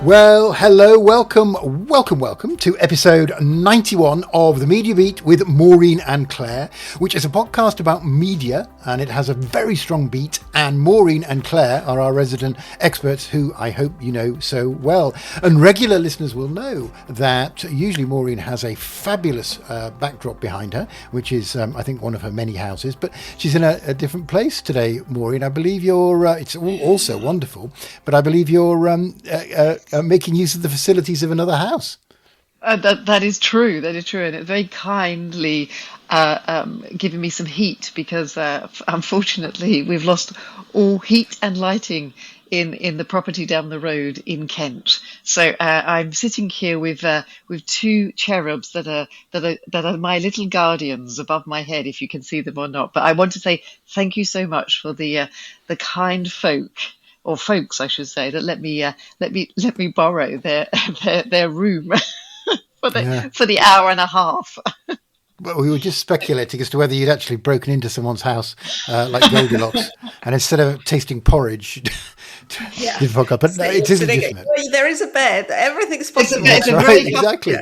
Well, hello, welcome to episode 91 of The Media Beat with Maureen and Claire, which is a podcast about media, and it has a very strong beat, and Maureen and Claire are our resident experts who I hope you know so well. And regular listeners will know that usually Maureen has a fabulous backdrop behind her, which is, I think, one of her many houses, but she's in a different place today, Maureen. I believe you're, it's also wonderful, but I believe you're making use of the facilities of another house. That is true. That is true, and it's very kindly giving me some heat because unfortunately we've lost all heat and lighting in the property down the road in Kent. So I'm sitting here with two cherubs that are my little guardians above my head, if you can see them or not. But I want to say thank you so much for the kind folk, or folks, I should say, that let me borrow their room for the hour and a half. Well, we were just speculating as to whether you'd actually broken into someone's house like Goldilocks, and instead of tasting porridge, you'd fuck up. But no, it is legitimate. There is a bed. Everything's possible. That's right, exactly.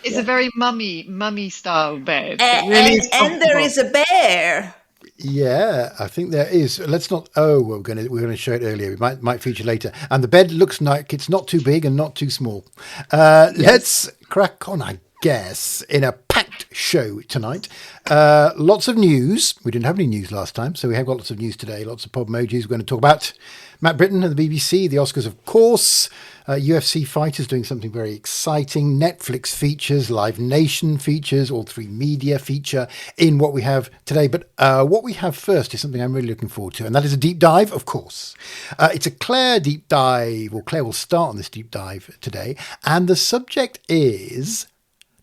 It's a very mummy style bed. And there is a bear. Yeah, I think there is. Let's not. Oh, we're going to show it earlier. We might feature later. And the bed looks like it's not too big and not too small. Yes. Let's crack on, I guess, in a packed show tonight. Lots of news. We didn't have any news last time, so we have got lots of news today. Lots of pop emojis. We're going to talk about Matt Britton and the BBC, the Oscars, of course. UFC fighters doing something very exciting. Netflix features, Live Nation features, all three media feature in what we have today. But what we have first is something I'm really looking forward to, and that is a deep dive, of course. It's a Claire deep dive, or Claire will start on this deep dive today, and the subject is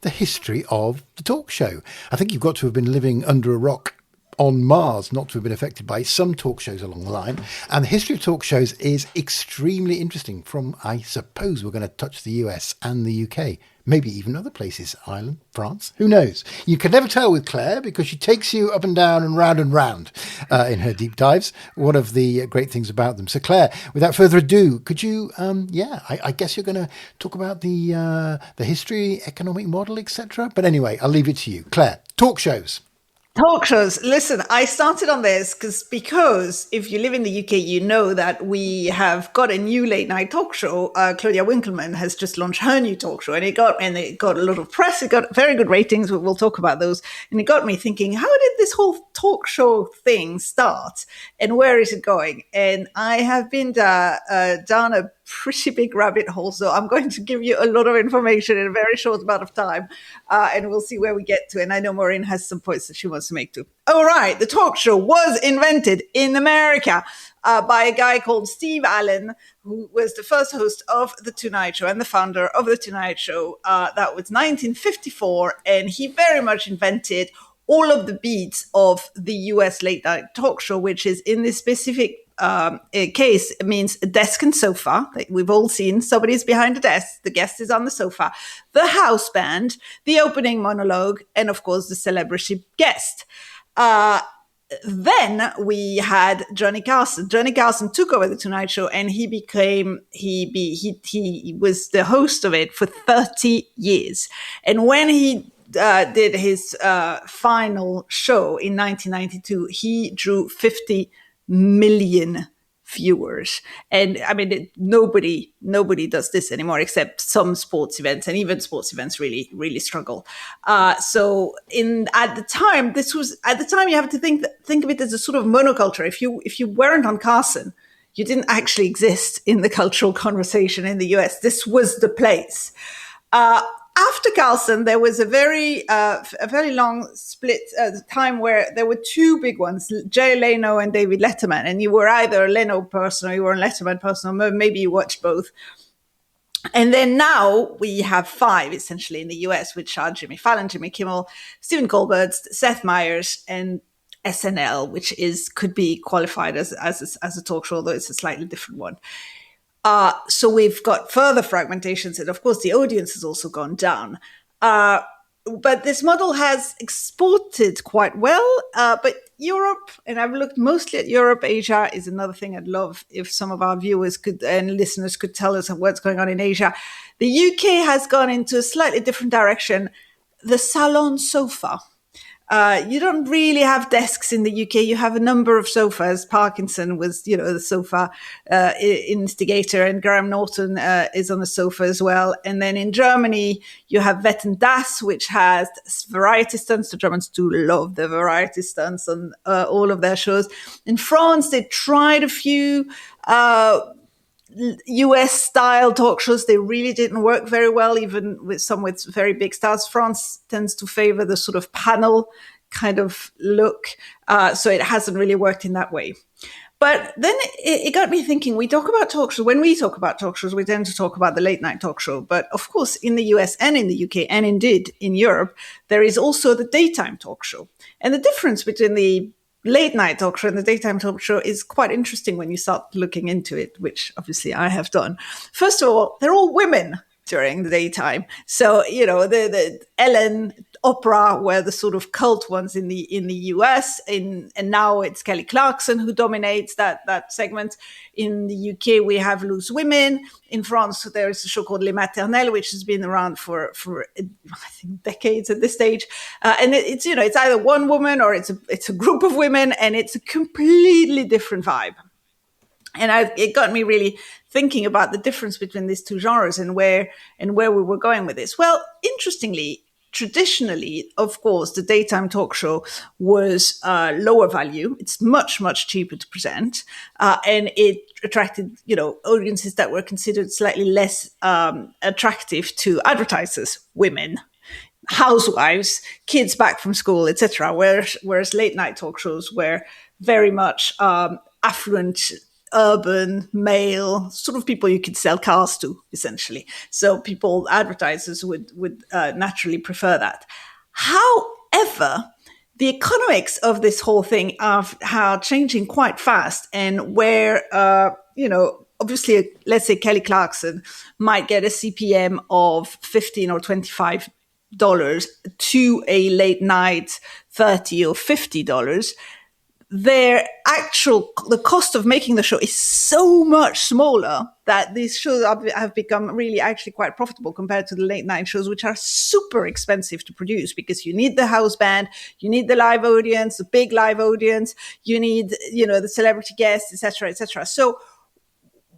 the history of the talk show. I think you've got to have been living under a rock on Mars not to have been affected by some talk shows along the line. And the history of talk shows is extremely interesting from, I suppose, we're going to touch the US and the UK, maybe even other places, Ireland, France, who knows? You can never tell with Claire because she takes you up and down and round in her deep dives. One of the great things about them. So Claire, without further ado, could you, I guess you're going to talk about the history, economic model, etc. But anyway, I'll leave it to you. Claire, talk shows. Talk shows. Listen, I started on this because if you live in the UK, you know that we have got a new late night talk show. Claudia Winkleman has just launched her new talk show, and it got a lot of press. It got very good ratings. We'll talk about those. And it got me thinking, how did this whole talk show thing start, and where is it going? And I have been down a pretty big rabbit hole, so I'm going to give you a lot of information in a very short amount of time, and we'll see where we get to. And I know Maureen has some points that she wants to make too. All right, the talk show was invented in America by a guy called Steve Allen, who was the first host of The Tonight Show and the founder of The Tonight Show. That was 1954, and he very much invented all of the beats of the US late night talk show, which is in this specific case, it means a desk and sofa. Like we've all seen, somebody's behind a desk, the guest is on the sofa, the house band, the opening monologue, and of course the celebrity guest. Then we had Johnny Carson. Johnny Carson took over the Tonight Show, and he was the host of it for 30 years. And when he did his final show in 1992, he drew 50 million viewers. And I mean, nobody does this anymore except some sports events, and even sports events really, really struggle. So at the time you have to think of it as a sort of monoculture. If you weren't on Carson, you didn't actually exist in the cultural conversation in the US. This was the place. After Carlson, there was a very long split time where there were two big ones, Jay Leno and David Letterman. And you were either a Leno person or you were a Letterman person, or maybe you watched both. And then now we have five, essentially, in the US, which are Jimmy Fallon, Jimmy Kimmel, Stephen Colbert, Seth Meyers, and SNL, which could be qualified as a talk show, although it's a slightly different one. So we've got further fragmentations, and of course the audience has also gone down. But this model has exported quite well, but Europe, and I've looked mostly at Europe. Asia is another thing I'd love if some of our viewers could and listeners could tell us what's going on in Asia. The UK has gone into a slightly different direction. The salon sofa. You don't really have desks in the UK. You have a number of sofas. Parkinson was, the sofa instigator, and Graham Norton is on the sofa as well. And then in Germany, you have Wetten Das, which has variety stunts. The Germans do love the variety stunts on all of their shows. In France, they tried a few US style talk shows. They really didn't work very well, even with some with very big stars. France tends to favor the sort of panel kind of look. So it hasn't really worked in that way. But then it got me thinking, we talk about talk shows. When we talk about talk shows, we tend to talk about the late night talk show. But of course, in the US and in the UK, and indeed in Europe, there is also the daytime talk show. And the difference between the late night talk show and the daytime talk show is quite interesting when you start looking into it, which obviously I have done. First of all, they're all women during the daytime. So, the Ellen, Oprah were the sort of cult ones in the US, and now it's Kelly Clarkson who dominates that segment. In the UK, we have loose women. In France, there is a show called Les Maternelles, which has been around for I think decades at this stage. And it's either one woman or it's a group of women, and it's a completely different vibe. And it got me really thinking about the difference between these two genres and where we were going with this. Well, interestingly, traditionally, of course, the daytime talk show was lower value. It's much, much cheaper to present. And it attracted, audiences that were considered slightly less attractive to advertisers, women, housewives, kids back from school, etc. Whereas late night talk shows were very much affluent, urban, male, sort of people you could sell cars to, essentially. So advertisers would naturally prefer that. However, the economics of this whole thing are changing quite fast, and where, obviously, let's say Kelly Clarkson might get a CPM of $15 or $25 to a late night $30 or $50. The cost of making the show is so much smaller that these shows have become really actually quite profitable compared to the late night shows, which are super expensive to produce because you need the house band, you need the live audience, the big live audience, you need, the celebrity guests, etc., etc. So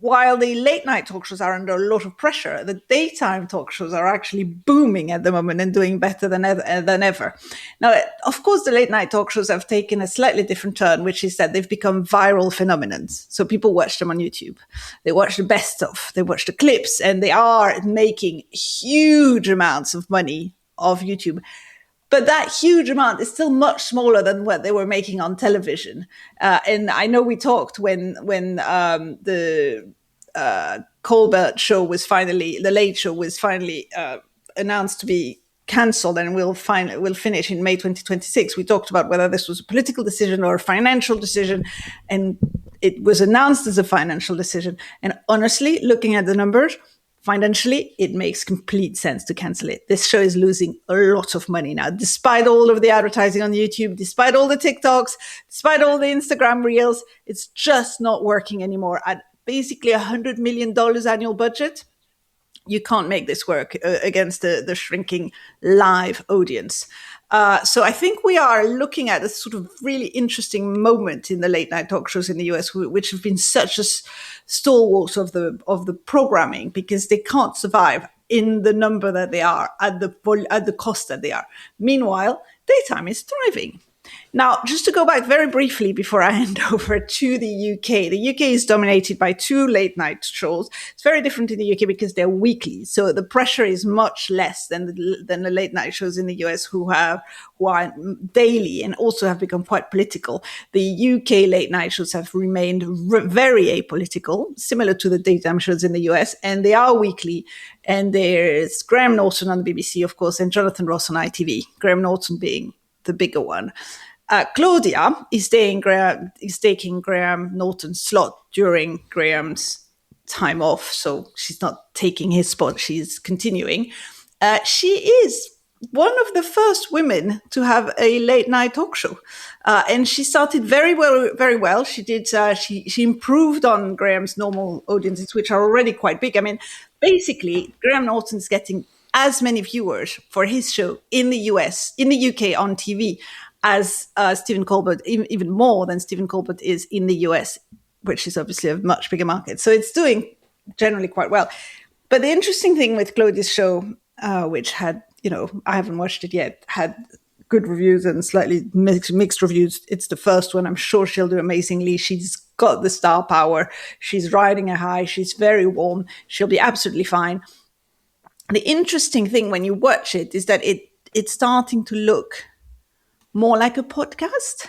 while the late night talk shows are under a lot of pressure, the daytime talk shows are actually booming at the moment and doing better than ever. Now, of course, the late night talk shows have taken a slightly different turn, which is that they've become viral phenomenons. So people watch them on YouTube. They watch the best of, they watch the clips, and they are making huge amounts of money off YouTube. But that huge amount is still much smaller than what they were making on television. And I know we talked when the Colbert show was the Late Show was finally announced to be cancelled, and we'll finish in May 2026. We talked about whether this was a political decision or a financial decision, and it was announced as a financial decision. And honestly, looking at the numbers, financially, it makes complete sense to cancel it. This show is losing a lot of money now, despite all of the advertising on YouTube, despite all the TikToks, despite all the Instagram reels. It's just not working anymore. At basically $100 million annual budget, you can't make this work against the shrinking live audience. So I think we are looking at a sort of really interesting moment in the late night talk shows in the US, which have been such a stalwart of the programming, because they can't survive in the number that they are at the cost that they are. Meanwhile, daytime is thriving. Now, just to go back very briefly before I hand over to the UK, the UK is dominated by two late night shows. It's very different in the UK because they're weekly. So the pressure is much less than the late night shows in the US who are daily and also have become quite political. The UK late night shows have remained very apolitical, similar to the daytime shows in the US, and they are weekly. And there's Graham Norton on the BBC, of course, and Jonathan Ross on ITV, Graham Norton being the bigger one. Claudia is taking Graham Norton's slot during Graham's time off, so she's not taking his spot, she's continuing. She is one of the first women to have a late night talk show, and she started very well. Very well. She did. She improved on Graham's normal audiences, which are already quite big. I mean, basically, Graham Norton's getting as many viewers for his show in the US, in the UK on TV, as Stephen Colbert, even more than Stephen Colbert is in the US, which is obviously a much bigger market. So it's doing generally quite well. But the interesting thing with Claudia's show, which had, I haven't watched it yet, had good reviews and slightly mixed reviews. It's the first one. I'm sure she'll do amazingly. She's got the star power. She's riding a high. She's very warm. She'll be absolutely fine. The interesting thing when you watch it is that it's starting to look more like a podcast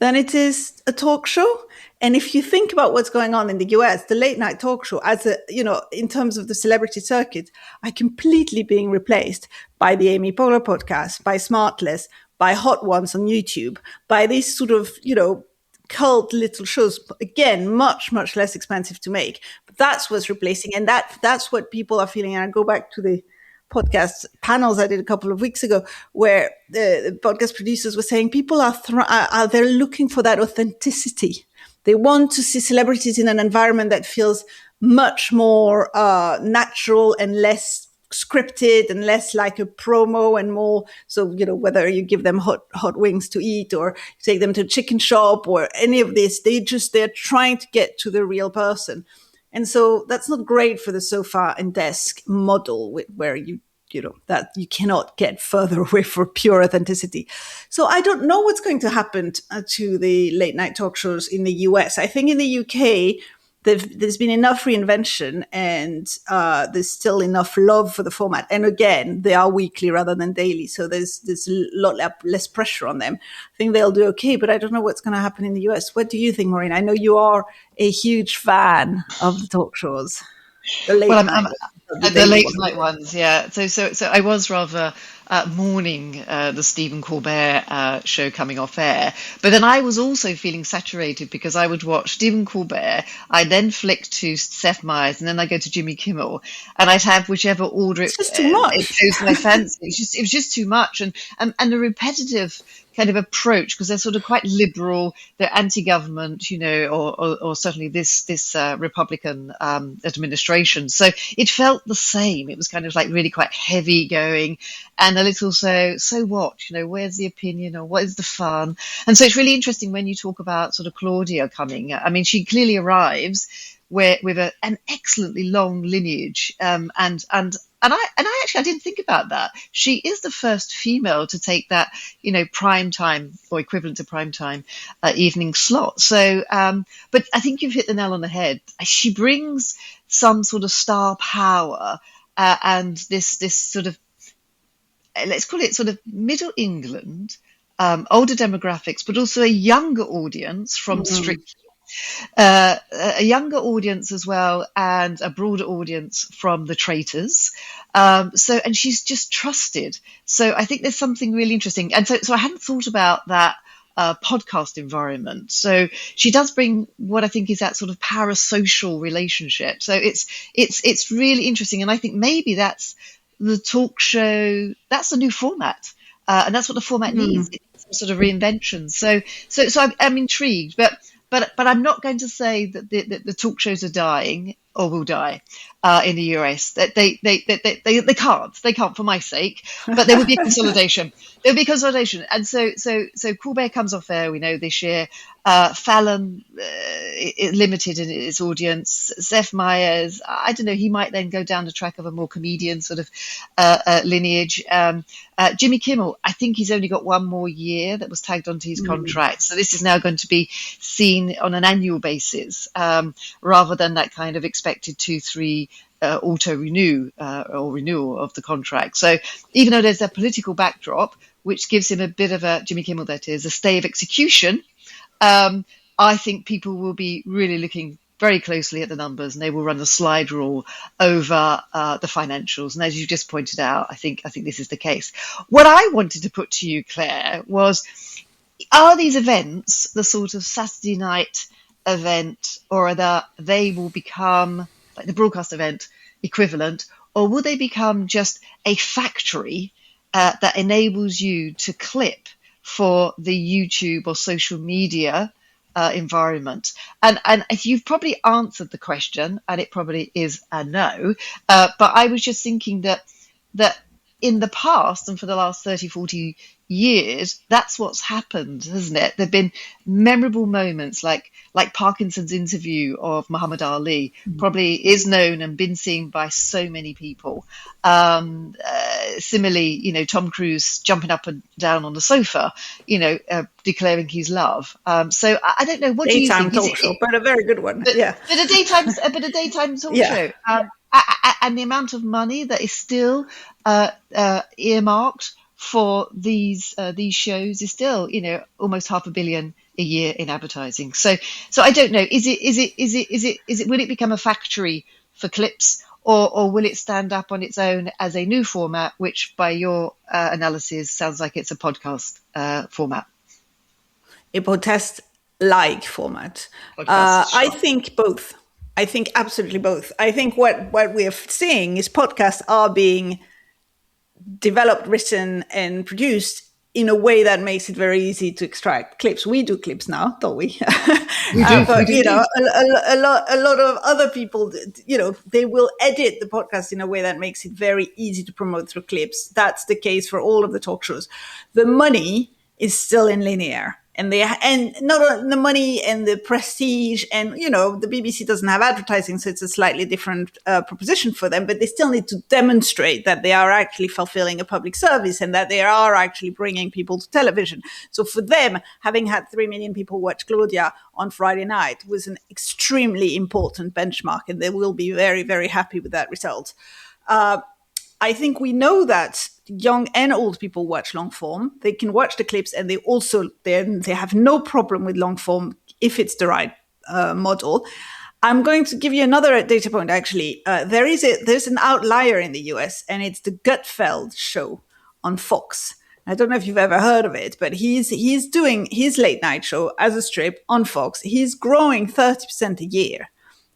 than it is a talk show. And if you think about what's going on in the US, the late night talk show, in terms of the celebrity circuit, are completely being replaced by the Amy Poehler podcast, by Smartless, by Hot Ones on YouTube, by these sort of, cult little shows. Again, much, much less expensive to make. But that's what's replacing. And that's what people are feeling. And I go back to the podcast panels I did a couple of weeks ago, where the podcast producers were saying people they're looking for that authenticity. They want to see celebrities in an environment that feels much more natural and less scripted and less like a promo and more. So, whether you give them hot wings to eat or take them to a chicken shop or any of this, they're trying to get to the real person. And so that's not great for the sofa and desk model where that you cannot get further away for pure authenticity. So I don't know what's going to happen to the late night talk shows in the US. I think in the UK, there's been enough reinvention and there's still enough love for the format. And again, they are weekly rather than daily. So there's a lot less pressure on them. I think they'll do okay, but I don't know what's going to happen in the US. What do you think, Maureen? I know you are a huge fan of the talk shows. The late night ones, yeah. So I was rather mourning the Stephen Colbert show coming off air, but then I was also feeling saturated because I would watch Stephen Colbert, I then flick to Seth Meyers, and then I go to Jimmy Kimmel, and I'd have whichever order it chose my fancy. It was just too much, and the repetitive kind of approach, because they're sort of quite liberal, they're anti-government, or certainly this Republican administration. So it felt the same. It was kind of like really quite heavy going, and a little so what? Where's the opinion, or what is the fun? And so it's really interesting when you talk about sort of Claudia coming. I mean, she clearly arrives with an excellently long lineage, and I actually didn't think about that. She is the first female to take that, prime time or equivalent to prime time evening slot. So, but I think you've hit the nail on the head. She brings some sort of star power and this sort of, let's call it sort of Middle England, older demographics, but also a younger audience from Strictly. A younger audience as well, and a broader audience from the Traitors. And she's just trusted. So I think there's something really interesting. And so I hadn't thought about that podcast environment. So she does bring what I think is that sort of parasocial relationship. So it's really interesting. And I think maybe that's the talk show. That's the new format. And that's what the format needs. It's some sort of reinvention. So I'm intrigued, but I'm not going to say that the talk shows are dying or will die in the US. That they can't for my sake. But there will be a consolidation. There'll be consolidation, and so Colbert comes off air. We know this year. Fallon limited in its audience. Seth Meyers, I don't know. He might then go down the track of a more comedian sort of lineage. Jimmy Kimmel, I think he's only got one more year that was tagged onto his contract. So this is now going to be seen on an annual basis rather than that kind of expected 2-3 auto renew or renewal of the contract. So even though there's a political backdrop, which gives him a bit of a, Jimmy Kimmel that is, a stay of execution, I think people will be really looking very closely at the numbers, and they will run the slide rule over the financials. And as you just pointed out, I think this is the case. What I wanted to put to you, Claire, was, are these events the sort of Saturday night event, or they will become like the broadcast event equivalent, or will they become just a factory that enables you to clip for the YouTube or social media environment. And if you've probably answered the question, and it probably is a no, but I was just thinking that in the past and for the last 30, 40 years, that's what's happened, hasn't it? There've been memorable moments like Parkinson's interview of Muhammad Ali probably is known and been seen by so many people. Similarly, Tom Cruise jumping up and down on the sofa, declaring his love. So I don't know. What do you think? Daytime talk show, but a very good one. But Yeah. a daytime talk show. And the amount of money that is still earmarked for these shows is still, almost $500 million a year in advertising. So I don't know. Is it? Will it become a factory for clips, or will it stand up on its own as a new format, which, by your analysis, sounds like it's a podcast format? A podcast-like format. I think both. I think absolutely both. I think what we're seeing is podcasts are being developed, written, and produced in a way that makes it very easy to extract clips. We do clips now, don't we? We do. But a lot of other people, they will edit the podcast in a way that makes it very easy to promote through clips. That's the case for all of the talk shows. The money is still in linear. And not the money and the prestige, and the BBC doesn't have advertising, so it's a slightly different proposition for them. But they still need to demonstrate that they are actually fulfilling a public service and that they are actually bringing people to television. So for them, having had 3 million people watch Claudia on Friday night was an extremely important benchmark, and they will be very, very happy with that result. I think we know that young and old people watch long form. They can watch the clips, and they have no problem with long form if it's the right model. I'm going to give you another data point. Actually, there's an outlier in the US, and it's the Gutfeld show on Fox. I don't know if you've ever heard of it, but he's doing his late night show as a strip on Fox. He's growing 30% a year,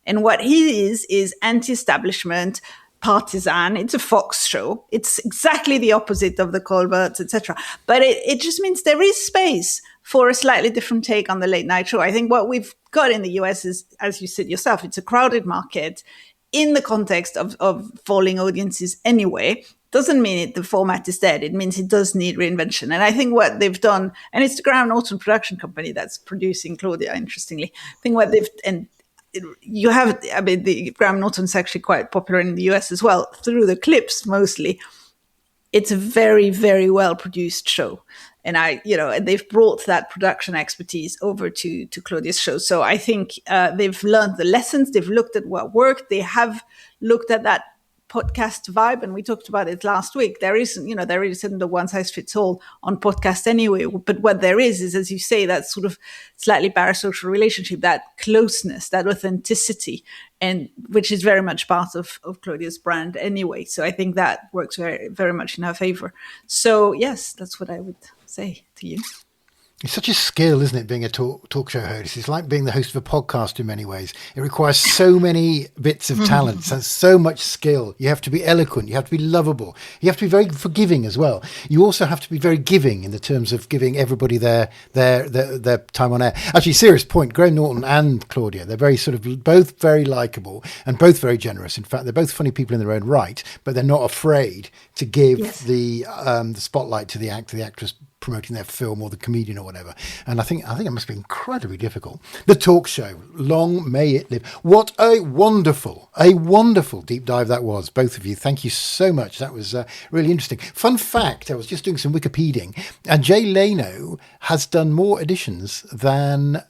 and what he is anti-establishment, partisan. It's a Fox show. It's exactly the opposite of the Colberts, etc. But it just means there is space for a slightly different take on the late night show. I think what we've got in the US is, as you said yourself, it's a crowded market in the context of falling audiences anyway. Doesn't mean the format is dead. It means it does need reinvention. And I think what they've done, and it's the Graham Norton production company that's producing Claudia, interestingly. I think what they've, and the Graham Norton's actually quite popular in the US as well, through the clips mostly. It's a very, very well produced show. And and they've brought that production expertise over to Claudia's show. So I think they've learned the lessons. They've looked at what worked. They have looked at that podcast vibe, and we talked about it last week. There isn't a one size fits all on podcast anyway, but what there is, as you say, that sort of slightly parasocial relationship, that closeness, that authenticity, and which is very much part of Claudia's brand anyway. So I think that works very, very much in her favor. So yes, that's what I would say to you. It's such a skill, isn't it, being a talk show host? It's like being the host of a podcast in many ways. It requires so many bits of talent and so much skill. You have to be eloquent. You have to be lovable. You have to be very forgiving as well. You also have to be very giving in the terms of giving everybody their time on air. Actually, serious point, Graham Norton and Claudia, they're very sort of both very likable and both very generous. In fact, they're both funny people in their own right, but they're not afraid to give the spotlight to the actor, the actress promoting their film, or the comedian or whatever. And I think it must be incredibly difficult. The talk show, long may it live. What a wonderful deep dive that was, both of you. Thank you so much. That was really interesting. Fun fact, I was just doing some Wikipediaing, and Jay Leno has done more editions than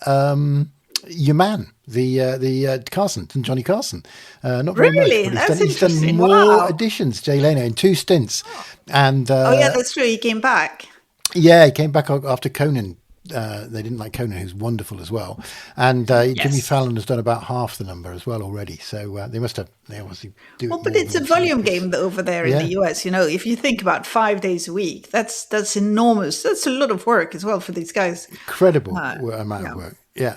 your man, the Carson, and Johnny Carson. Not very really? much. But That's he's done more editions, Jay Leno, in 2 stints. And that's true. He came back. Yeah, he came back after Conan. They didn't like Conan, who's wonderful as well. And Jimmy Fallon has done about half the number as well already. So they obviously do. Well, but it's a volume game over there in the US. If you think about 5 days a week, that's enormous. That's a lot of work as well for these guys. Incredible amount of work. Yeah,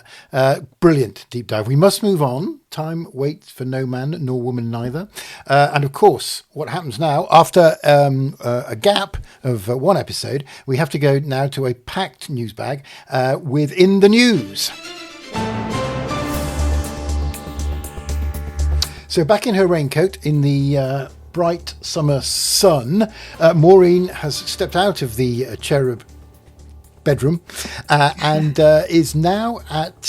brilliant deep dive. We must move on. Time waits for no man nor woman neither. And of course, what happens now after a gap of one episode, we have to go now to a packed news bag within the news. So back in her raincoat in the bright summer sun, Maureen has stepped out of the cherub bedroom and is now at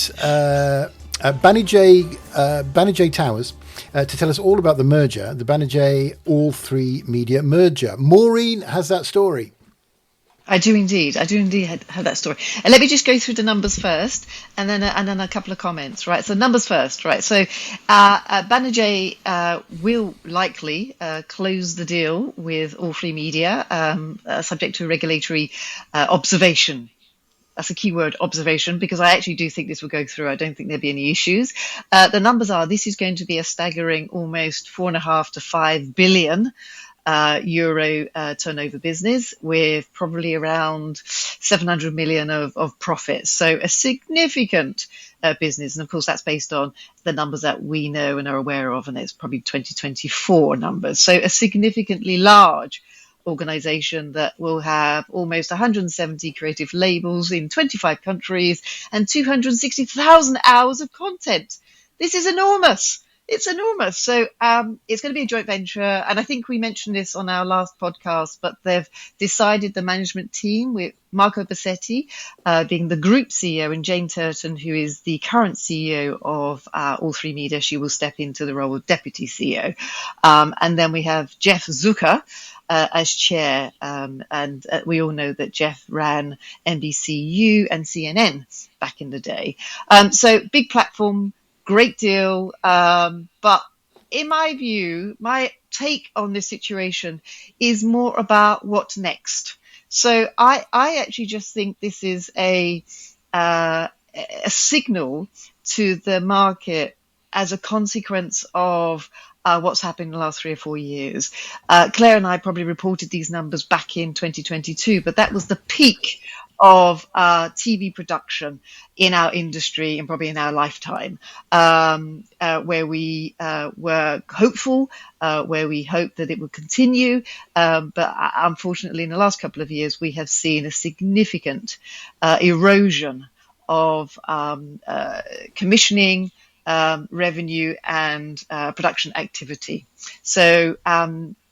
Banijay Towers to tell us all about the merger, the Banijay All3Media merger. Maureen has that story. I do indeed have that story. And let me just go through the numbers first, and then a couple of comments. Right. So numbers first. Right. So Banijay will likely close the deal with All3Media, subject to regulatory observation. That's a key word, observation, because I actually do think this will go through. I don't think there'll be any issues. The numbers are: this is going to be a staggering almost 4.5 to 5 billion euro turnover business, with probably around 700 million of profits. So a significant business. And of course, that's based on the numbers that we know and are aware of. And it's probably 2024 numbers. So a significantly large organization that will have almost 170 creative labels in 25 countries and 260,000 hours of content. This is enormous. It's enormous. So it's going to be a joint venture. And I think we mentioned this on our last podcast, but they've decided, the management team, with Marco Bassetti being the group CEO and Jane Turton, who is the current CEO of All3Media, she will step into the role of deputy CEO. And then we have Jeff Zucker as chair. And we all know that Jeff ran NBCU and CNN back in the day. So big platform, great deal. But in my view, my take on this situation is more about what's next. So I actually just think this is a signal to the market as a consequence of what's happened in the last 3 or 4 years. Claire and I probably reported these numbers back in 2022, but that was the peak of TV production in our industry and probably in our lifetime, where we were hopeful, where we hoped that it would continue. But unfortunately, in the last couple of years, we have seen a significant erosion of commissioning, revenue and production activity. So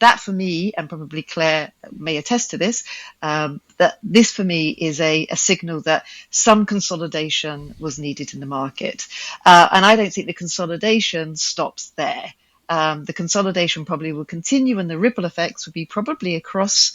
that for me, and probably Claire may attest to this, that this for me is a signal that some consolidation was needed in the market. And I don't think the consolidation stops there. The consolidation probably will continue, and the ripple effects will be probably across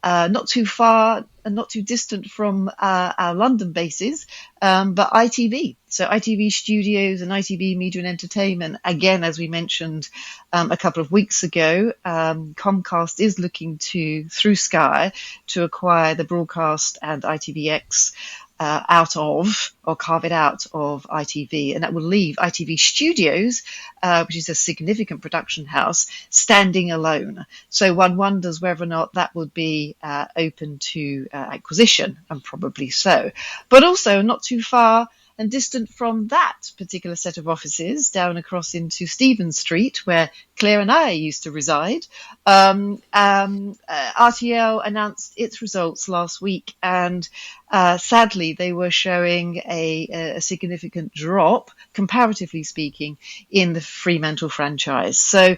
not too far and not too distant from our London bases, but ITV. So ITV Studios and ITV Media and Entertainment, again, as we mentioned a couple of weeks ago, Comcast is looking through Sky, to acquire the broadcast and ITVX out of, or carve it out of ITV, and that will leave ITV Studios, which is a significant production house, standing alone. So one wonders whether or not that would be open to acquisition, and probably so. But also not too far and distant from that particular set of offices, down across into Stephen Street, where Claire and I used to reside, RTL announced its results last week, and sadly they were showing a significant drop, comparatively speaking, in the Fremantle franchise. So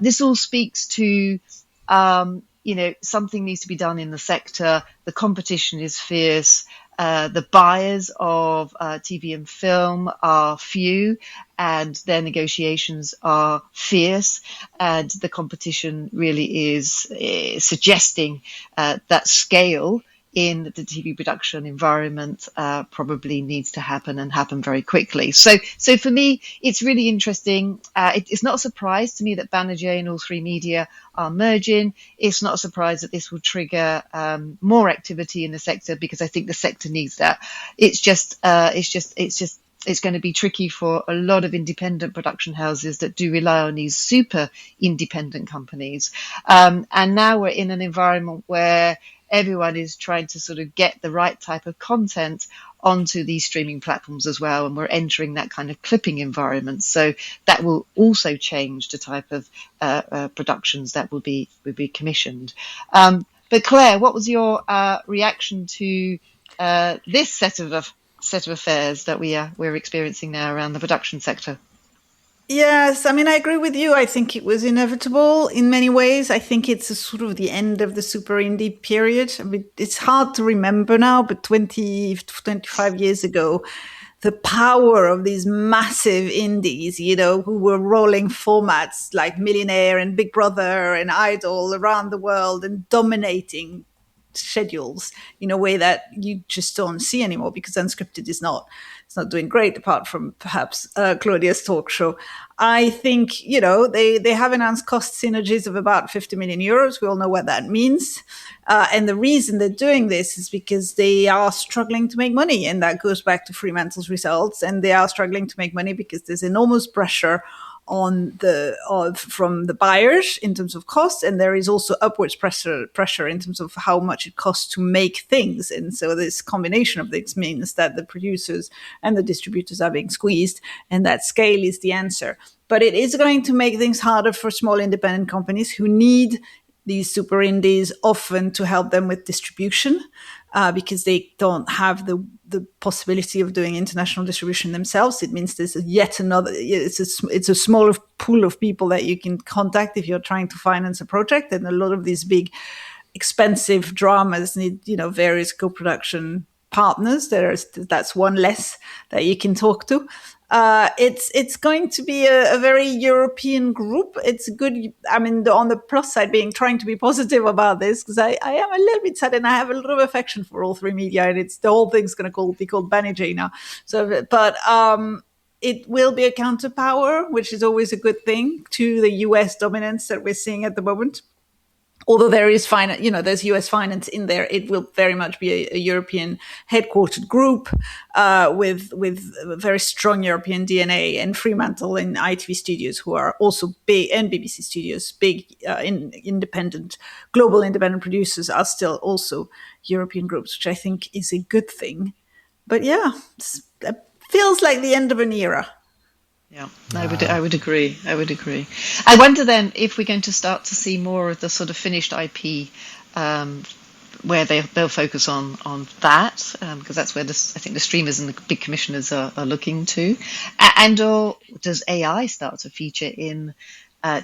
this all speaks to something needs to be done in the sector. The competition is fierce. The buyers of TV and film are few, and their negotiations are fierce, and the competition really is suggesting that scale in the TV production environment probably needs to happen, and happen very quickly. So for me, it's really interesting. It's not a surprise to me that Banijay and All3Media are merging. It's not a surprise that this will trigger more activity in the sector, because I think the sector needs that. It's going to be tricky for a lot of independent production houses that do rely on these super independent companies. And now we're in an environment where everyone is trying to sort of get the right type of content onto these streaming platforms as well, and we're entering that kind of clipping environment. So that will also change the type of productions that will be commissioned. But Claire, what was your reaction to this set of affairs that we're experiencing now around the production sector? Yes, I mean, I agree with you. I think it was inevitable in many ways. I think it's a sort of the end of the super indie period. I mean, it's hard to remember now, but 25 years ago, the power of these massive indies, who were rolling formats like Millionaire and Big Brother and Idol around the world and dominating schedules in a way that you just don't see anymore, because unscripted is not it's not doing great, apart from perhaps Claudia's talk show. I think they have announced cost synergies of about 50 million euros. We all know what that means, and the reason they're doing this is because they are struggling to make money, and that goes back to Fremantle's results. And they are struggling to make money because there's enormous pressure from the buyers in terms of costs, and there is also upwards pressure in terms of how much it costs to make things. And so this combination of things means that the producers and the distributors are being squeezed, and that scale is the answer. But it is going to make things harder for small independent companies who need these super indies often to help them with distribution, because they don't have the possibility of doing international distribution themselves. It means there's yet another, it's a smaller pool of people that you can contact if you're trying to finance a project. And a lot of these big, expensive dramas need, various co-production partners. That's one less that you can talk to. It's going to be a very European group. It's good. I mean, on the plus side, trying to be positive about this, because I am a little bit sad, and I have a lot of affection for All3Media, and the whole thing's going to be called Banijay now. So, but it will be a counterpower, which is always a good thing to the US dominance that we're seeing at the moment. Although there is there's US finance in there, it will very much be a European headquartered group with a very strong European DNA. And Fremantle and ITV Studios, who are also big, and BBC Studios, big independent, global independent producers, are still also European groups, which I think is a good thing. But yeah, it feels like the end of an era. Yeah, I would agree. I wonder then if we're going to start to see more of the sort of finished IP, where they'll focus on that, because that's where I think the streamers and the big commissioners are looking to, or does AI start to feature in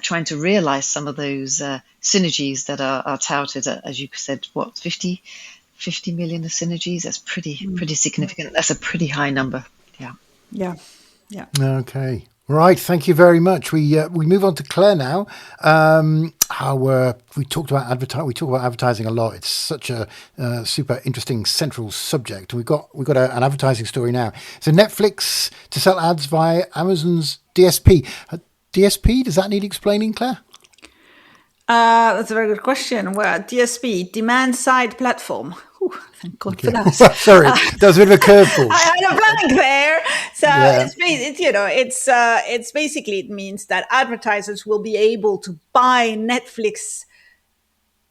trying to realize some of those synergies that are touted, as you said, 50 million of synergies? That's pretty significant. That's a pretty high number. Yeah. Okay. Right. Thank you very much. We move on to Claire now. We talked about advertising. We talk about advertising a lot. It's such a super interesting central subject. We've got an advertising story now. So Netflix to sell ads via Amazon's DSP. DSP, does that need explaining, Claire? That's a very good question. Well, DSP, demand side platform. Ooh, thank God for that. Sorry, that was a bit of a curveball. I had a blank there. So it's basically, it means that advertisers will be able to buy Netflix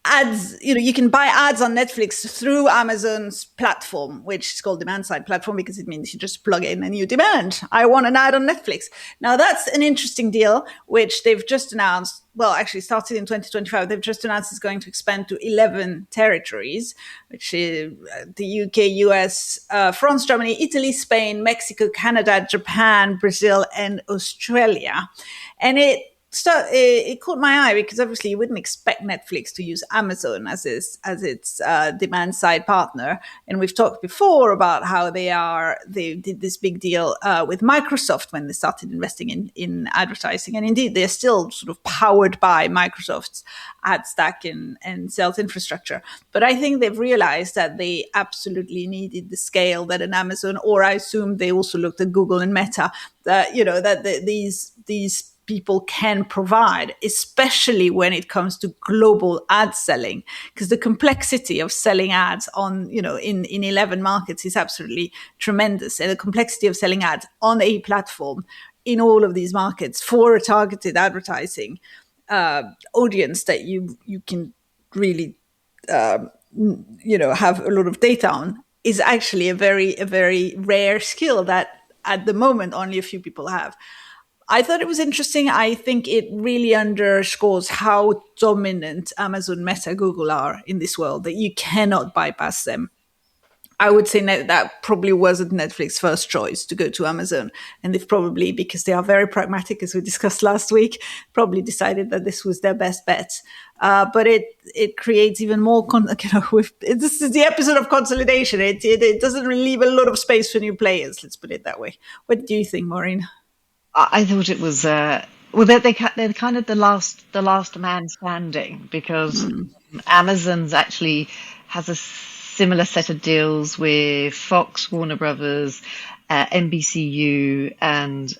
ads. You can buy ads on Netflix through Amazon's platform, which is called demand side platform, because it means you just plug in and you demand, I want an ad on Netflix. Now that's an interesting deal, which they've just announced. Well, actually started in 2025. They've just announced it's going to expand to 11 territories, which is the UK, US, France, Germany, Italy, Spain, Mexico, Canada, Japan, Brazil, and Australia. And it caught my eye, because obviously you wouldn't expect Netflix to use Amazon as its demand side partner. And we've talked before about how they did this big deal with Microsoft when they started investing in advertising. And indeed, they're still sort of powered by Microsoft's ad stack and sales infrastructure. But I think they've realized that they absolutely needed the scale that an Amazon, or I assume they also looked at Google and Meta, that these people can provide, especially when it comes to global ad selling, because the complexity of selling ads in 11 markets is absolutely tremendous. And the complexity of selling ads on a platform in all of these markets for a targeted advertising audience that you can really have a lot of data on is actually a very rare skill that at the moment only a few people have. I thought it was interesting. I think it really underscores how dominant Amazon, Meta, Google are in this world, that you cannot bypass them. I would say that probably wasn't Netflix's first choice to go to Amazon. And they've probably, because they are very pragmatic, as we discussed last week, probably decided that this was their best bet. But it creates even more, this is the episode of consolidation. It doesn't really leave a lot of space for new players, let's put it that way. What do you think, Maureen? I thought it was they're kind of the last man standing, because Amazon's actually has a similar set of deals with Fox, Warner Brothers, NBCU, and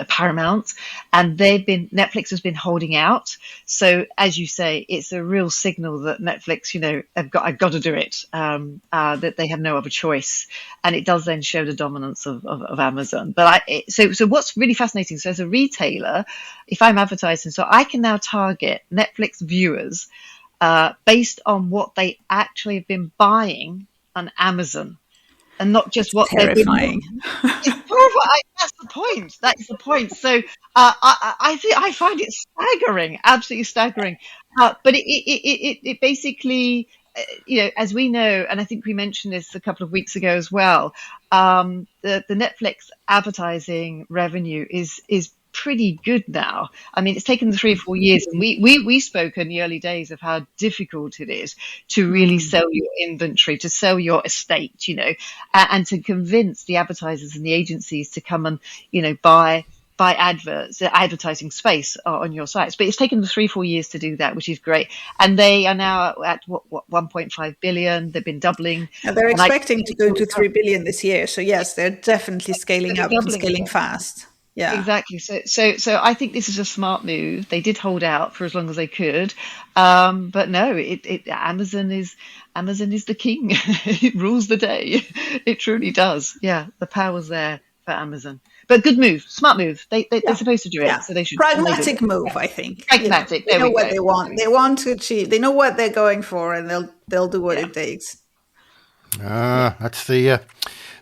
Paramount, and Netflix has been holding out. So, as you say, it's a real signal that Netflix, I've got to do it. That they have no other choice, and it does then show the dominance of Amazon. But so what's really fascinating? So, as a retailer, if I'm advertising, so I can now target Netflix viewers based on what they actually have been buying on Amazon, and not just what they've been. It's terrifying. That's the point. That's the point. So I find it staggering, absolutely staggering. But it basically, as we know, and I think we mentioned this a couple of weeks ago as well, the Netflix advertising revenue is pretty good now. I mean, it's taken 3 or 4 years, and we spoke in the early days of how difficult it is to really sell your inventory, to sell your estate, and to convince the advertisers and the agencies to come and, buy advertising space on your sites. But it's taken 3 or 4 years to do that, which is great. And they are now at what 1.5 billion. They've been doubling. And they're expecting to go to 3 billion this year. So yes, they're definitely scaling up and scaling fast. Yeah, exactly. So I think this is a smart move. They did hold out for as long as they could, but no, Amazon is the king. It rules the day. It truly does. Yeah, the power's there for Amazon. But good move, smart move. They're supposed to do it, so they should. Pragmatic move, I think. Pragmatic. They know what they want. They want to achieve. They know what they're going for, and they'll do what it takes.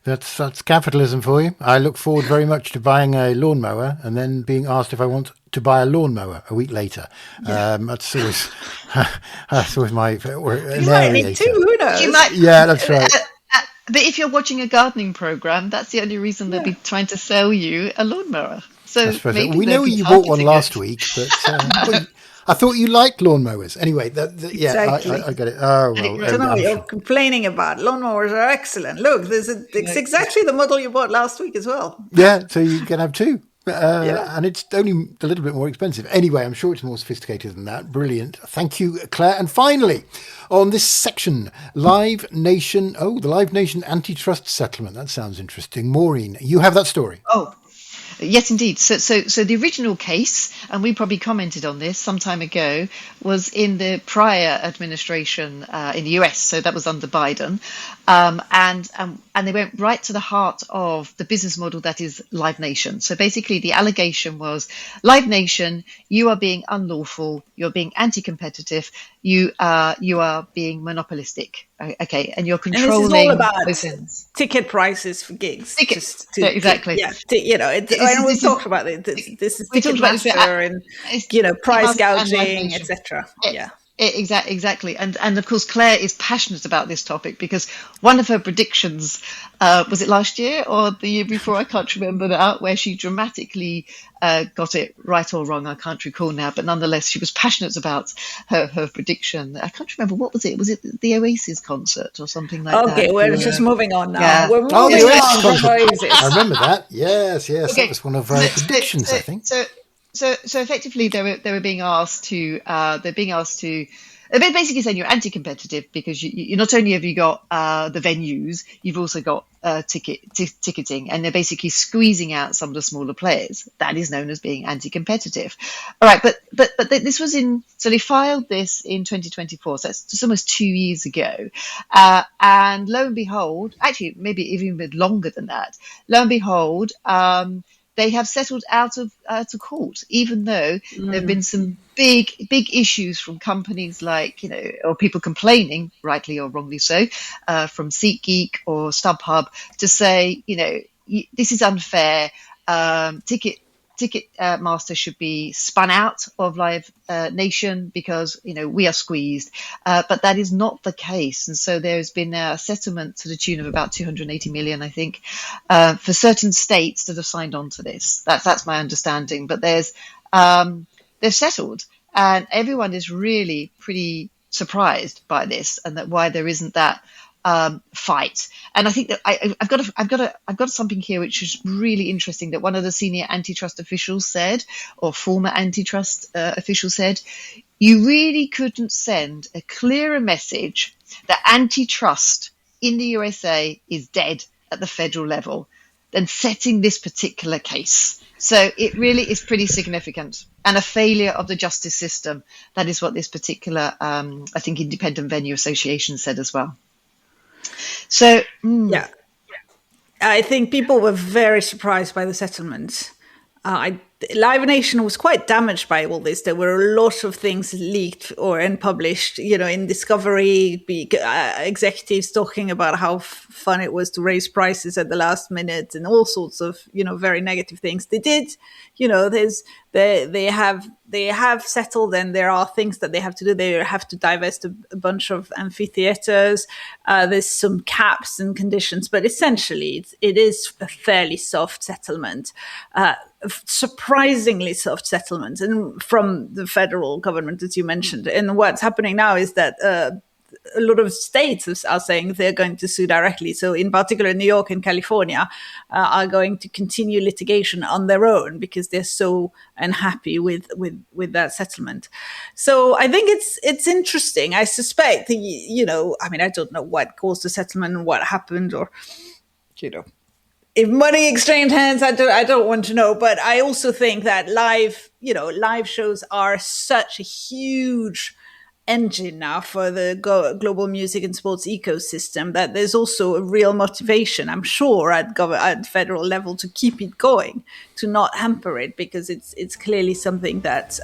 That's capitalism for you. I look forward very much to buying a lawnmower and then being asked if I want to buy a lawnmower a week later. That's always my you might need two, who knows? Yeah, that's right. But if you're watching a gardening program, that's the only reason they'll be trying to sell you a lawnmower. So we know you bought one last week, but I thought you liked lawnmowers. Anyway, exactly. I got it. Oh, well. I don't know what you're complaining about. Lawnmowers are excellent. Look, it's exactly the model you bought last week as well. Yeah, so you can have two. And it's only a little bit more expensive. Anyway, I'm sure it's more sophisticated than that. Brilliant. Thank you, Claire. And finally, on this section, the Live Nation antitrust settlement. That sounds interesting. Maureen, you have that story. Oh, yes, indeed. So the original case, and we probably commented on this some time ago, was in the prior administration in the US. So that was under Biden, and they went right to the heart of the business model that is Live Nation. So basically, the allegation was, Live Nation, you are being unlawful, you're being anti-competitive, you are being monopolistic. Okay, and you're controlling. And this is all about ticket prices for gigs. Tickets, exactly. And we've talked about it. This is Ticketmaster and price gouging, etc. Yeah. Exactly, and of course Claire is passionate about this topic, because one of her predictions, was it last year or the year before, I can't remember now, where she dramatically got it right or wrong, I can't recall now, but nonetheless she was passionate about her prediction. I can't remember, what was it the Oasis concert or something like that? Okay, we're just moving on now. Yeah. We're moving on from Oasis. I remember that. Yes, okay. That was one of our predictions, I think. So effectively, they were being asked to. They're basically saying you're anti-competitive because you not only have you got the venues, you've also got ticketing, and they're basically squeezing out some of the smaller players. That is known as being anti-competitive. All right, but this was so they filed this in 2024, so it's almost 2 years ago, and lo and behold, actually maybe even a bit longer than that. Lo and behold, they have settled out of to court, even though there have been some big issues from companies like, or people complaining, rightly or wrongly so, from SeatGeek or StubHub, to say, this is unfair. Ticketmaster should be spun out of Live Nation because we are squeezed, but that is not the case. And so there's been a settlement to the tune of about 280 million, I think, for certain states that have signed on to this. That's my understanding. But they've settled, and everyone is really pretty surprised by this, and that why there isn't that fight. And I think that I've got something here which is really interesting, that one of the senior antitrust officials said, or former antitrust official said, you really couldn't send a clearer message that antitrust in the USA is dead at the federal level than setting this particular case. So it really is pretty significant, and a failure of the justice system. That is what this particular, I think, Independent Venue Association said as well. So yeah, I think people were very surprised by the settlement. Live Nation was quite damaged by all this. There were a lot of things leaked and published, in Discovery, executives talking about how fun it was to raise prices at the last minute and all sorts of, very negative things. They did, they have settled, and there are things that they have to do. They have to divest a bunch of amphitheaters. There's some caps and conditions, but essentially it is a fairly soft settlement. Surprisingly soft settlement, and from the federal government, as you mentioned. And what's happening now is that a lot of states are saying they're going to sue directly. So in particular, New York and California are going to continue litigation on their own because they're so unhappy with that settlement. So I think it's interesting. I suspect, I don't know what caused the settlement and what happened, or, if money exchanged hands, I don't want to know. But I also think that live shows are such a huge engine now for the global music and sports ecosystem that there's also a real motivation, I'm sure, at federal level to keep it going, to not hamper it, because it's clearly something that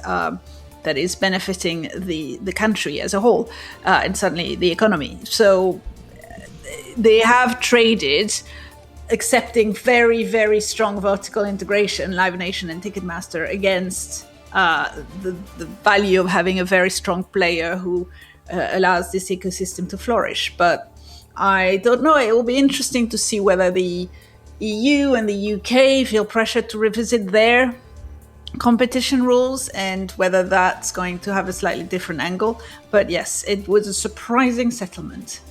is benefiting the country as a whole, and certainly the economy. So they have traded, accepting very, very strong vertical integration, Live Nation and Ticketmaster, against the value of having a very strong player who allows this ecosystem to flourish. But I don't know. It will be interesting to see whether the EU and the UK feel pressured to revisit their competition rules, and whether that's going to have a slightly different angle. But yes, it was a surprising settlement.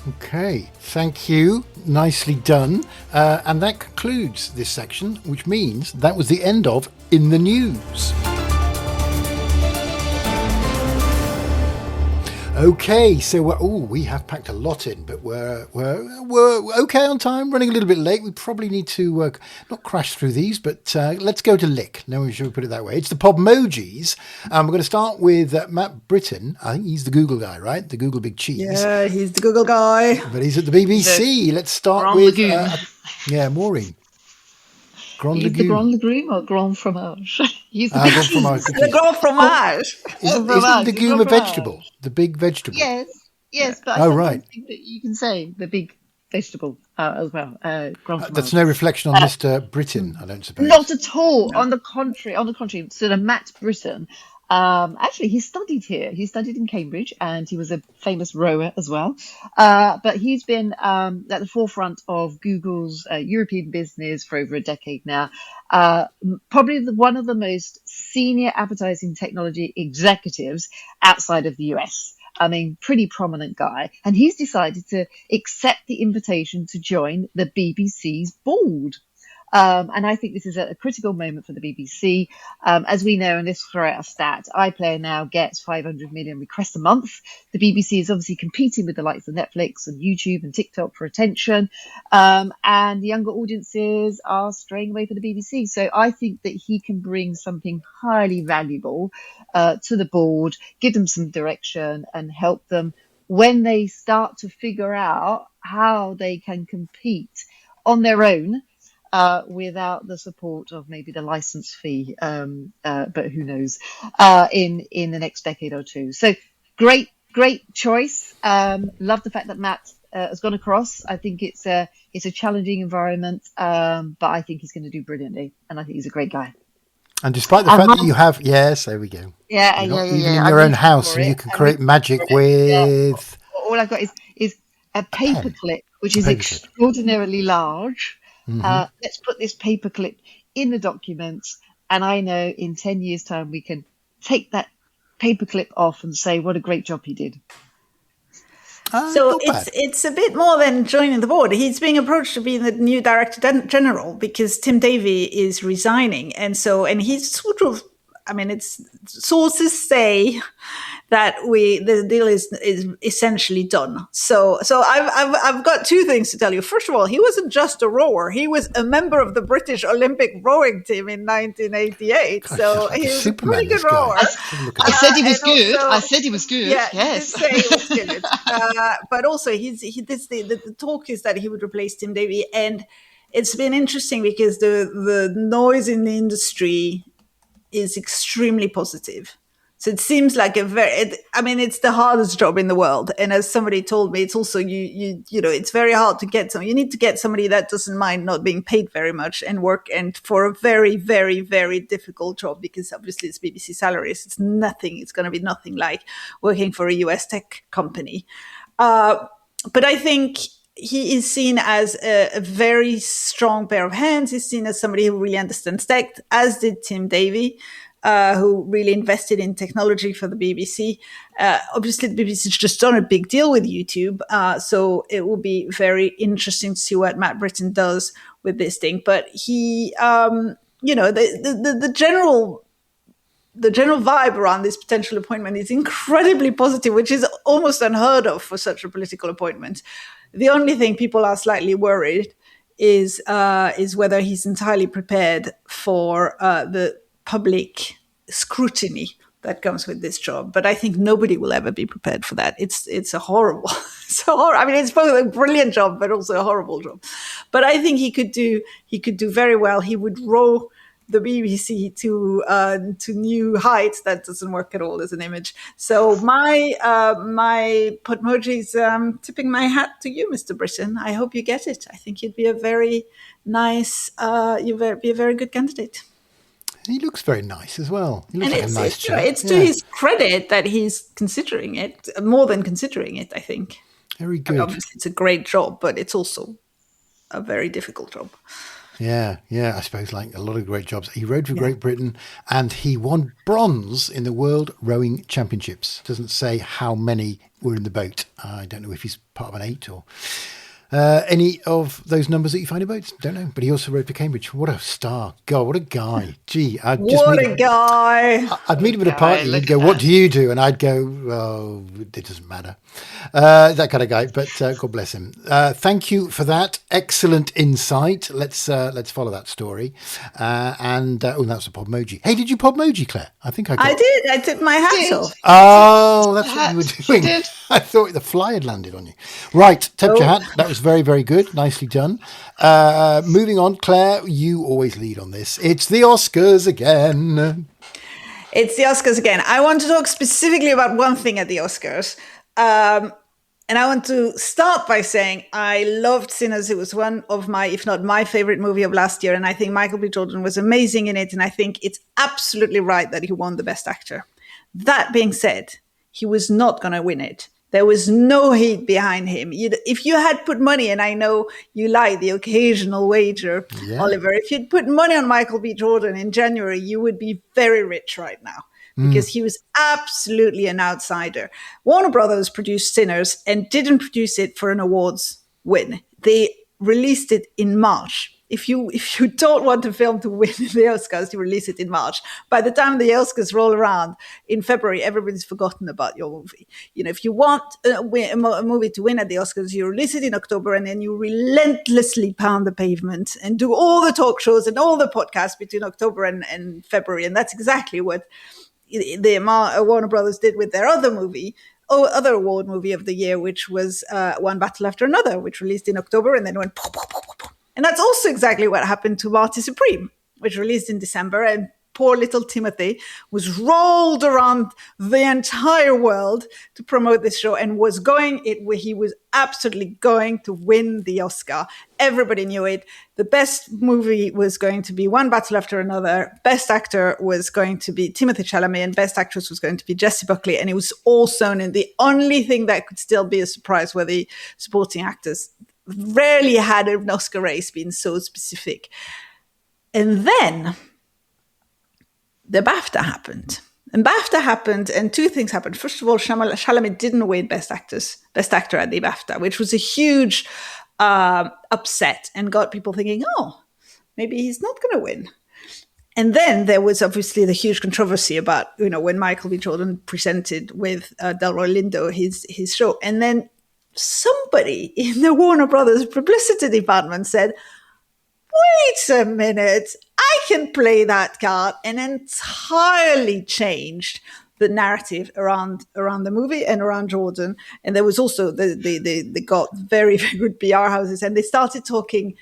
Okay, thank you. Nicely done. And that concludes this section, which means that was the end of In the News. Okay, so we have packed a lot in, but we're okay on time, running a little bit late. We probably need to not crash through these, but let's go to Lick. No, we should put it that way. It's the Podmojis. We're going to start with Matt Britton. I think he's the Google guy, right? The Google Big Cheese. Yeah, he's the Google guy. But he's at the BBC. Let's start with Maureen. Grand Legume. The Grand Legume or Grand Fromage? He's the Grand Fromage. The Grand Fromage. Isn't legume a vegetable? The big vegetable? Yes, but I think that you can say the big vegetable as well. Grand Fromage. That's no reflection on Mr. Britton, I don't suppose. Not at all. No. On the contrary. So the Matt Britton, actually, he studied here. He studied in Cambridge, and he was a famous rower as well. But he's been at the forefront of Google's European business for over a decade now. Probably one of the most senior advertising technology executives outside of the US. I mean, pretty prominent guy. And he's decided to accept the invitation to join the BBC's board. And I think this is a critical moment for the BBC. As we know, and let's throw out a stat, iPlayer now gets 500 million requests a month. The BBC is obviously competing with the likes of Netflix and YouTube and TikTok for attention. And the younger audiences are straying away from the BBC. So I think that he can bring something highly valuable to the board, give them some direction and help them when they start to figure out how they can compete on their own without the support of maybe the license fee, but who knows, in the next decade or two. So great choice. Love the fact that Matt has gone across. I think it's a challenging environment, but I think he's going to do brilliantly, and I think he's a great guy. And despite the fact that you have, yes, there we go. Yeah, You're not yeah. even in I'm your own rooting house, for and it. you can I'm create rooting magic for it. Yeah. with All I've got is a paper pen. clip, which is Paperclip. extraordinarily large. Mm-hmm. Let's put this paperclip in the documents, and I know in 10 years' time we can take that paperclip off and say what a great job he did. So Not bad. it's a bit more than joining the board. He's being approached to be the new director general because Tim Davie is resigning, and he's sort of. I mean, it's sources say that the deal is essentially done. So I've got two things to tell you. First of all, he wasn't just a rower; he was a member of the British Olympic rowing team in 1988. Gosh, so like he a was Superman, a pretty this good guy. rower. I said he was good. Also, I said he was good. Yeah, yes. you did say he was good. But also, the talk is that he would replace Tim Davie, and it's been interesting because the noise in the industry is extremely positive. So it seems like it's the hardest job in the world. And as somebody told me, it's also, it's very hard to get you need to get somebody that doesn't mind not being paid very much and work and for a very, very, very difficult job, because obviously it's BBC salaries. It's going to be nothing like working for a US tech company. But I think he is seen as a very strong pair of hands. He's seen as somebody who really understands tech, as did Tim Davie, who really invested in technology for the BBC. Obviously, the BBC's just done a big deal with YouTube, so it will be very interesting to see what Matt Britton does with this thing. But he, the general vibe around this potential appointment is incredibly positive, which is almost unheard of for such a political appointment. The only thing people are slightly worried is whether he's entirely prepared for the public scrutiny that comes with this job. But I think nobody will ever be prepared for that. It's a horrible. I mean, it's both a brilliant job, but also a horrible job. But I think he could do very well. He would row the BBC to new heights. That doesn't work at all as an image. So my Podmoji's tipping my hat to you, Mr. Britton. I hope you get it. I think you'd be a very nice, you'd be a very good candidate. He looks very nice as well. He looks and like a nice chap. It's to his credit that he's considering it, more than considering it, I think. Very good. I mean, obviously, it's a great job, but it's also a very difficult job. Yeah, I suppose like a lot of great jobs. He rowed for Great Britain and he won bronze in the World Rowing Championships. Doesn't say how many were in the boat. I don't know if he's part of an 8 or any of those numbers that you find in boats. Don't know. But he also rowed for Cambridge. What a star. God, what a guy. Gee, I'd guy. I'd meet him at a party. He'd go, "What do you do?" And I'd go, "Oh, it doesn't matter." That kind of guy. But God bless him. Thank you for that excellent insight. Let's follow that story. That's a Podmoji. Hey, did you Podmoji, Claire? I think I did. I tipped my hat off. Oh, that's what you were doing. I thought the fly had landed on you. Right, tipped your hat. That was very, very good. Nicely done. Moving on, Claire, you always lead on this. It's the Oscars again. It's the Oscars again. I want to talk specifically about one thing at the Oscars. And I want to start by saying I loved Sinners. It was one of my, if not my favorite movie of last year. And I think Michael B. Jordan was amazing in it. And I think it's absolutely right that he won the Best Actor. That being said, he was not going to win it. There was no heat behind him. If you had put money, and I know you like the occasional wager, Oliver, if you'd put money on Michael B. Jordan in January, you would be very rich right now because he was absolutely an outsider. Warner Brothers produced Sinners and didn't produce it for an awards win. They released it in March. If you don't want a film to win the Oscars, you release it in March. By the time the Oscars roll around in February, everybody's forgotten about your movie. If you want a movie to win at the Oscars, you release it in October, and then you relentlessly pound the pavement and do all the talk shows and all the podcasts between October and February. And that's exactly what the Warner Brothers did with their other award movie of the year, which was One Battle After Another, which released in October and then went pop, pop, pop, pop, pop. And that's also exactly what happened to Marty Supreme, which released in December. And poor little Timothy was rolled around the entire world to promote this show and he was absolutely going to win the Oscar. Everybody knew it. The best movie was going to be One Battle After Another. Best actor was going to be Timothée Chalamet, and best actress was going to be Jessie Buckley. And it was all sewn in. The only thing that could still be a surprise were the supporting actors. Rarely had an Oscar race been so specific. And then the BAFTA happened. And two things happened. First of all, Chalamet didn't win Best Actor at the BAFTA, which was a huge upset and got people thinking, oh, maybe he's not going to win. And then there was obviously the huge controversy about, when Michael B. Jordan presented with Delroy Lindo his show. And then somebody in the Warner Brothers publicity department said, wait a minute, I can play that card, and entirely changed the narrative around the movie and around Jordan. And there was also, they got very, very good PR houses, and they started talking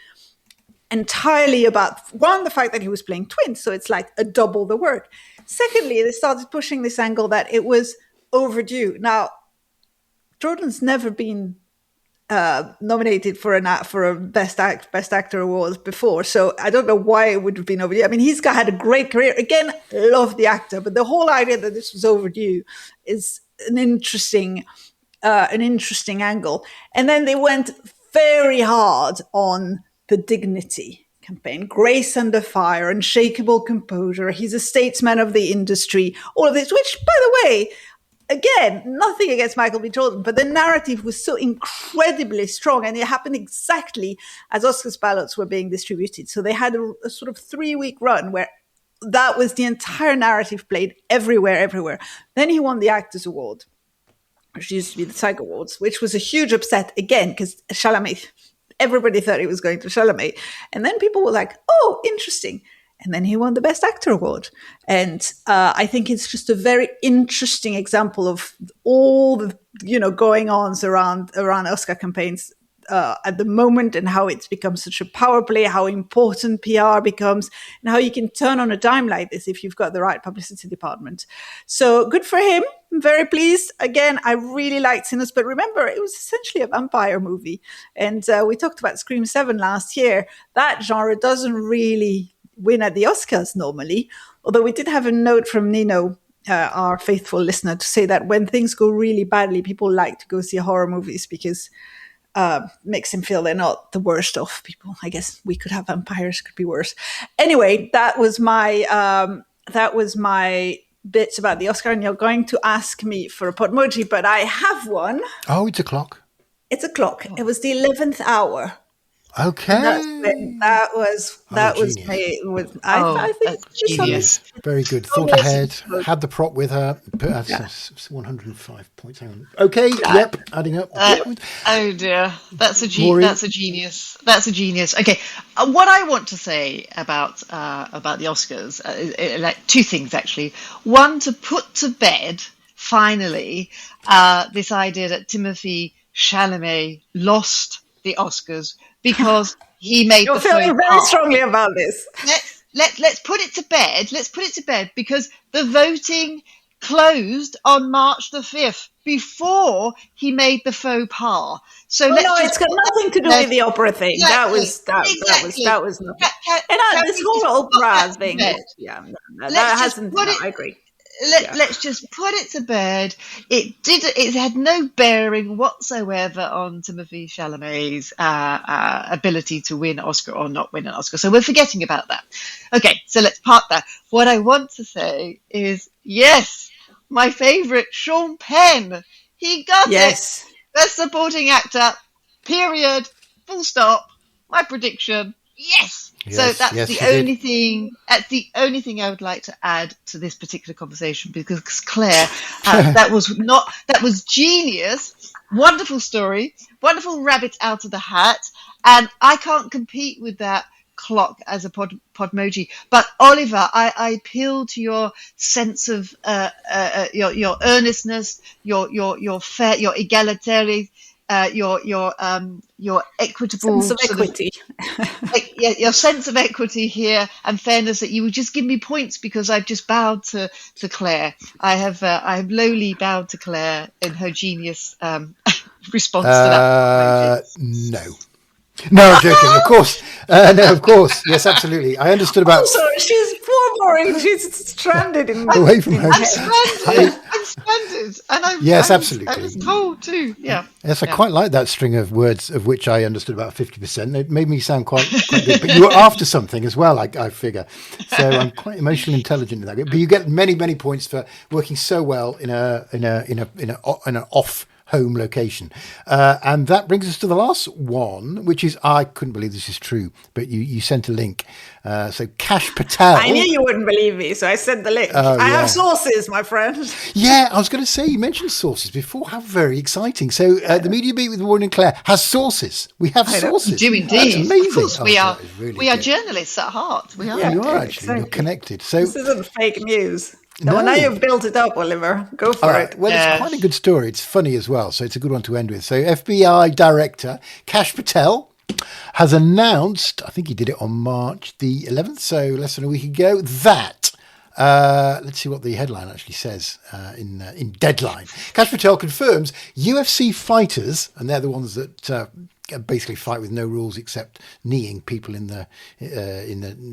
entirely about, one, the fact that he was playing twins, so it's like a double the work. Secondly, they started pushing this angle that it was overdue. Now, Jordan's never been nominated for a best actor award before, so I don't know why it would have been overdue. I mean, he's had a great career. Again, love the actor, but the whole idea that this was overdue is an interesting angle. And then they went very hard on the Dignity campaign, Grace Under Fire, Unshakable Composure. He's a statesman of the industry. All of this, which, by the way, again, nothing against Michael B. Jordan, but the narrative was so incredibly strong, and it happened exactly as Oscars ballots were being distributed. So they had a sort of 3-week run where that was the entire narrative played everywhere. Then he won the Actors Award, which used to be the SAG Awards, which was a huge upset again, because Chalamet, everybody thought it was going to Chalamet. And then people were like, oh, interesting. And then he won the Best Actor Award. And I think it's just a very interesting example of all the, going-ons around Oscar campaigns at the moment, and how it's become such a power play, how important PR becomes, and how you can turn on a dime like this if you've got the right publicity department. So good for him. I'm very pleased. Again, I really liked Sinners, but remember, it was essentially a vampire movie. And we talked about Scream 7 last year. That genre doesn't really win at the Oscars normally, although we did have a note from Nino, our faithful listener, to say that when things go really badly, people like to go see horror movies because makes him feel they're not the worst of people. I guess we could have vampires, could be worse. Anyway, that was my bits about the Oscar, and you're going to ask me for a Podmoji, but I have one. Oh, it's a clock. It's a clock. It was the 11th hour. Okay. That was me. I think genius. Very good. Thought ahead. Had the prop with her. That's 105 points. Hang on. Okay. Yep. Adding up. Oh dear. That's a genius. That's a genius. Okay. What I want to say about the Oscars, like two things actually. One, to put to bed finally this idea that Timothée Chalamet lost the Oscars because he made You're feeling very strongly about this. Let's put it to bed. Let's put it to bed because the voting closed on March the 5th before he made the faux pas. So it's got nothing to do with the opera thing. Exactly. That was nothing. This whole opera thing. That hasn't. I agree. Let's just put it to bed. It had no bearing whatsoever on Timothée Chalamet's ability to win Oscar or not win an Oscar. So we're forgetting about that. Okay, so let's park that. What I want to say is, yes, my favourite, Sean Penn. He got it. Best supporting actor, period, full stop. My prediction, yes. So that's the only thing. That's the only thing I would like to add to this particular conversation, because Claire, that was genius. Wonderful story, wonderful rabbit out of the hat, and I can't compete with that clock as a podmoji. But Oliver, I appeal to your sense of your earnestness, your fair, your egalitarian. your equitable sense of sort equity. your sense of equity here and fairness, that you would just give me points because I've just bowed to Claire. I have lowly bowed to Claire in her genius response to that emoji. No. No, I'm joking. Of course. No, of course. Yes, absolutely. I understood about Also, she's poor Maureen. She's stranded in away from home. I'm stranded, and Yes, I absolutely. was told too. Yeah. Yes, I quite like that string of words, of which I understood about 50%. It made me sound quite good. But you were after something as well, I figure. So I'm quite emotionally intelligent in that. But you get many, many points for working so well in an off home location. And that brings us to the last one, which is, I couldn't believe this is true, but you sent a link. So Cash Patel. I knew you wouldn't believe me, so I sent the link. I have sources, my friend. Yeah, I was going to say, you mentioned sources before. How very exciting. So the Media Beat with Maureen and Claire has sources. We have sources. We do indeed. That's amazing. Of course, we are. Really we are journalists at heart. We are. Yeah, you are actually. Exactly. You're connected. So This isn't fake news. No. Now you've built it up, Oliver. Go for it. Well, it's quite a good story. It's funny as well, so it's a good one to end with. So FBI Director Cash Patel has announced, I think he did it on March the 11th, so less than a week ago, that let's see what the headline actually says in Deadline. Cash Patel confirms UFC fighters, and they're the ones that basically fight with no rules except kneeing people in the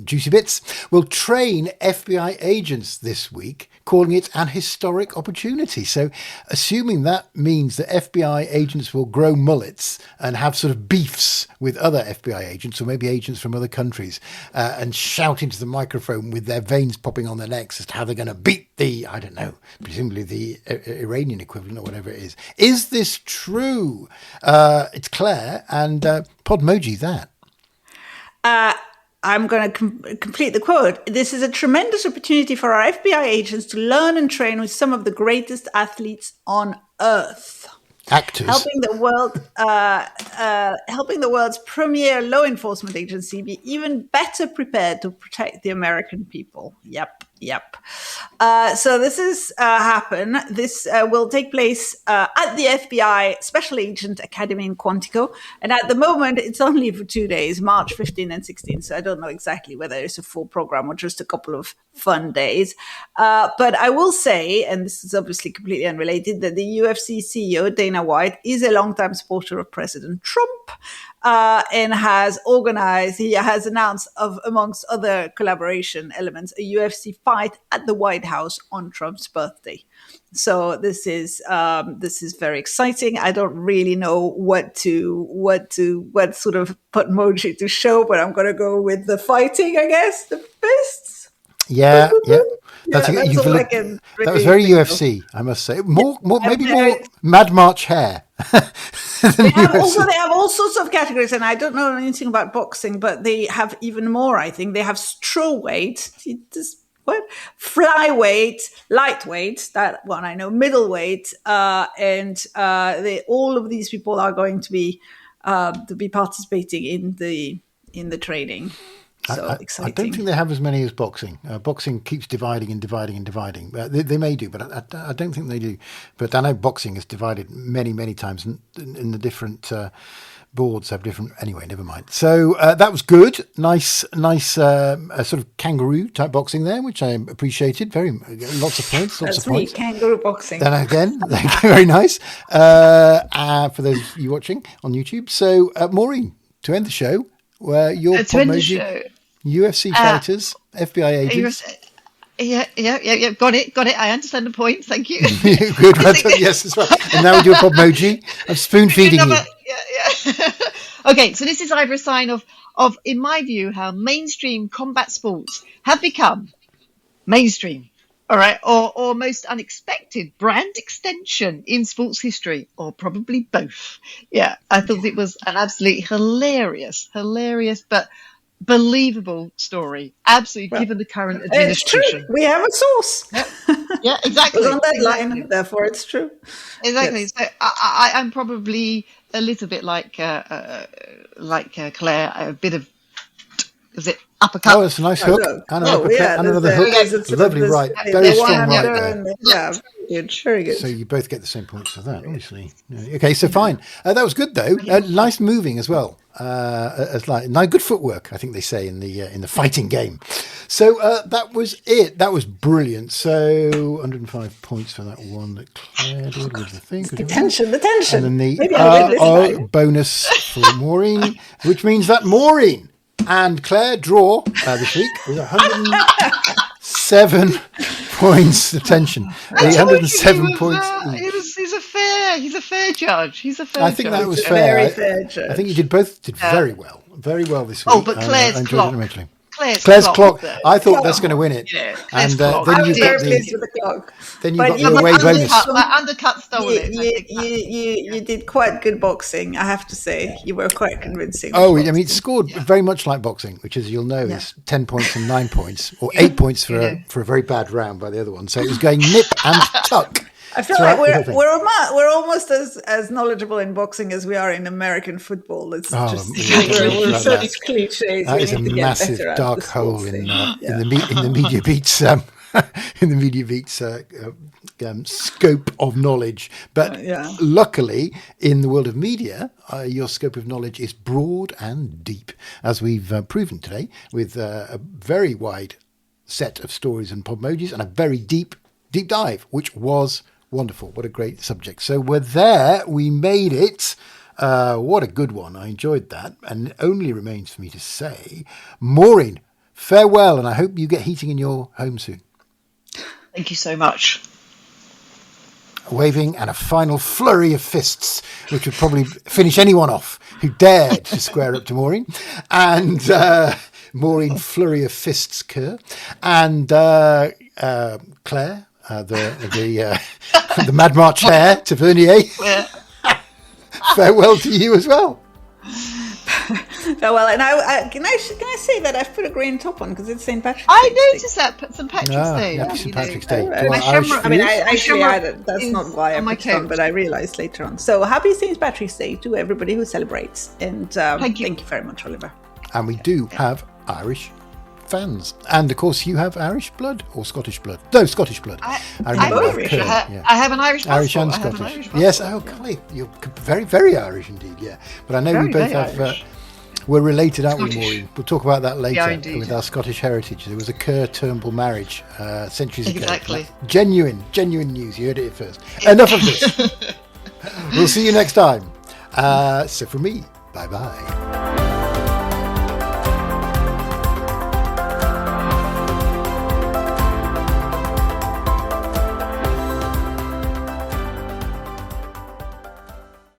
juicy bits, will train FBI agents this week, calling it an historic opportunity. So assuming that means that FBI agents will grow mullets and have sort of beefs with other FBI agents, or maybe agents from other countries, and shout into the microphone with their veins popping on their necks as to how they're going to beat the, I don't know, presumably the Iranian equivalent or whatever it is. Is this true? It's Claire and Podmoji that. I'm going to complete the quote. This is a tremendous opportunity for our FBI agents to learn and train with some of the greatest athletes on earth. Actors. Helping the world's premier law enforcement agency be even better prepared to protect the American people. Yep. So this is happen. This will take place at the FBI Special Agent Academy in Quantico. And at the moment, it's only for 2 days, March 15 and 16. So I don't know exactly whether it's a full program or just a couple of fun days. But I will say, and this is obviously completely unrelated, that the UFC CEO, Dana White, is a longtime supporter of President Trump. And he has announced, amongst other collaboration elements, a UFC fight at the White House on Trump's birthday. So this is very exciting. I don't really know what sort of emoji to show, but I'm going to go with the fighting, I guess, the fists. Yeah. That was very UFC, I must say. Maybe more Mad March hair. They have all sorts of categories, and I don't know anything about boxing, but they have even more. I think they have strawweight, flyweight, lightweight. That one I know, middleweight, and all of these people are going to be participating in the training. So exciting. I don't think they have as many as boxing. Boxing keeps dividing and dividing and dividing. They may do, but I don't think they do. But I know boxing is divided many, many times, and the different boards have different. Anyway, never mind. So that was good. Nice, sort of kangaroo type boxing there, which I appreciated. Lots of points. Lots That's of points. Kangaroo boxing. Then again, very nice. For those of you watching on YouTube. So Maureen, to end the show. Your Podmoji, UFC fighters, FBI agents. Yeah. Got it. I understand the point. Thank you. Good. Yes, that's right. And now we do a Podmoji. I'm spoon feeding you. Yeah. Okay, so this is either a sign of, in my view, how mainstream combat sports have become mainstream. All right, or most unexpected brand extension in sports history, or probably both. Yeah, I thought it was an absolutely hilarious, but believable story. Absolutely, given the current administration. It's true. We have a source. Yeah, exactly. It was on that line, therefore it's true. Exactly. Yes. So I'm probably a little bit like Claire, a bit of is it uppercut? Oh, it's a nice hook. Look. And an uppercut, yeah, and another hook. Lovely right. Very strong right there. Yeah, very good. Very good. So you both get the same points for that, obviously. Yeah. Okay, so fine. That was good though. Nice moving as well. Now good footwork, I think they say in the fighting game. So that was it. That was brilliant. So 105 points for that one that Claire did with the thing. The tension. And then the bonus for Maureen, which means that Maureen and Claire draw this week with 107 points. Attention, 107 points. He's a fair judge. I think that was fair. Very fair judge. I think you did very well this week. Oh, but Claire's clock. Claire's clock. I thought that's going to win it. Yeah, and clock. then you got with the clock. Then you got the away bonus. That undercut stole it. You did quite good boxing, I have to say. You were quite convincing. Oh, I mean, it scored very much like boxing, which, as you'll know, is 10 points and 9 points, or 8 points for a very bad round by the other one. So it was going nip and tuck. I feel like we're almost as knowledgeable in boxing as we are in American football. It's we're so cliches. That is a massive dark hole in the media beats in the media beats scope of knowledge. But luckily, in the world of media, your scope of knowledge is broad and deep, as we've proven today, with a very wide set of stories and podmojis and a very deep dive, which was wonderful. What a great subject. So we're there. We made it. What a good one. I enjoyed that. And it only remains for me to say, Maureen, farewell. And I hope you get heating in your home soon. Thank you so much. Waving and a final flurry of fists, which would probably finish anyone off who dared to square up to Maureen. And Maureen, flurry of fists, Kerr. And Claire, the Mad March hair to Vernier. Farewell to you as well. Farewell, and can I say that I've put a green top on because it's St. Patrick's Day. I noticed that St. Patrick's Day. Happy St. Patrick's Day. That's not why I put it on, but I realised later on. So happy St. Patrick's Day to everybody who celebrates, and thank you very much, Oliver. And we do have Irish fans, and of course you have Irish blood or Scottish blood. No, Scottish blood. I have an Irish passport. Irish and Scottish. Yes. Oh, golly, you're very, very Irish indeed. Yeah, but I know we both have. We're related, aren't we, Maureen? We'll talk about that later with our Scottish heritage. There was a Kerr-Turnbull marriage centuries ago. Exactly. Genuine news. You heard it first. Enough of this. We'll see you next time. So from me, bye-bye.